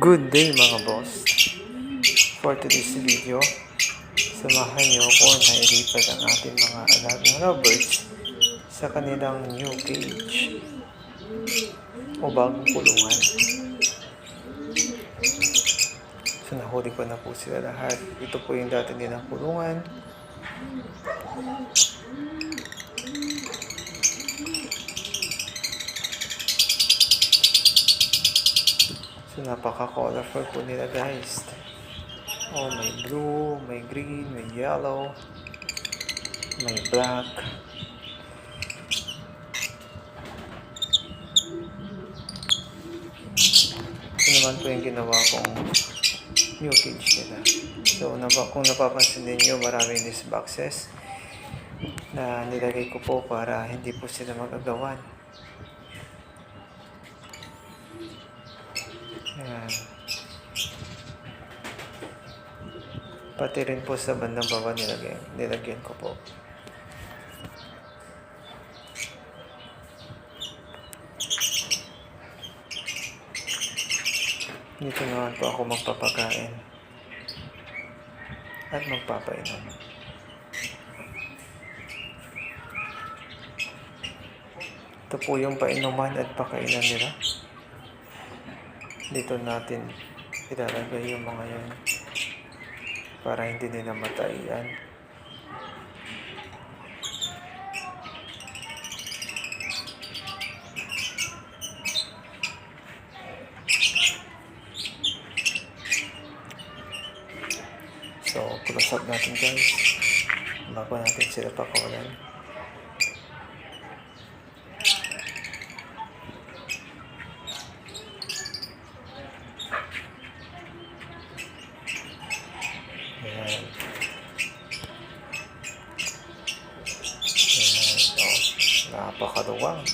Good day mga boss. For today's video, samahan niyo ako na ilipat ang ating mga alagang lovebirds sa kanilang new cage o bagong kulungan. So nahuli ko na po sila lahat. Ito po yung dati nilang kulungan. So napaka-colorful po nila guys. Oh, may blue, may green, may yellow, may black. Ito naman po yung ginawa kong new cage nila. So kung napapansin ninyo, maraming these boxes na nilagay ko po para hindi po sila magagawan. Ayan. Pati rin po sa bandang baba nilagyan ko po. Dito naman po ako magpapakain at magpapainom. Ito po yung painuman at pakainan nila. Dito natin ilalagay yung mga yan para hindi nila matayan. So, close up natin guys bago natin sila pakawalan. Ayan. Ayan. Oh, napakaluwang.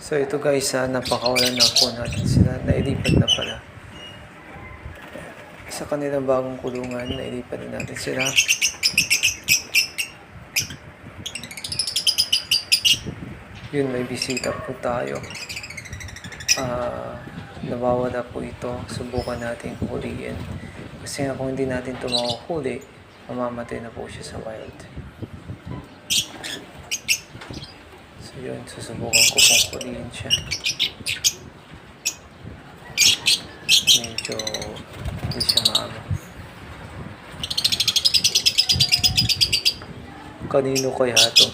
So ito guys, napakawalan na po natin sila. Nailipat na pala sa kanilang bagong kulungan. Nailipat na natin sila. Yun, may bisita po tayo. Nawawala po ito. Subukan natin huliin. Kasi nga kung hindi natin ito makuhuli, mamamatay na po siya sa wild. So yun, susubukan ko pong huliin siya. Medyo hindi siya maano. Kanino kaya ito?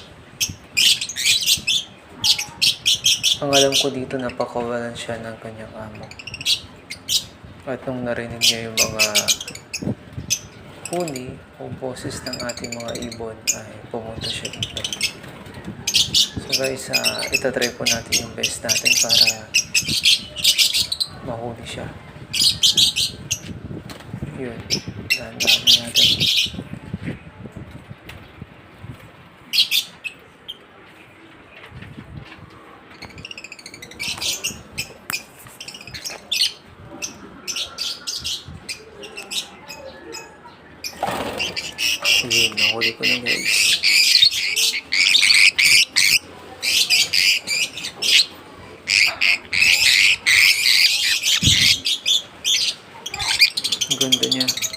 Ang alam ko dito, napakawalan siya ng kanyang amo. At nung narinig niya yung mga huni o boses ng ating mga ibon, ay pumunta siya dito. So guys, itatry po natin yung best natin para mahuli siya. Yun, dahan-dahan natin. Yun, nahuli ko na guys. Ang ganda niya.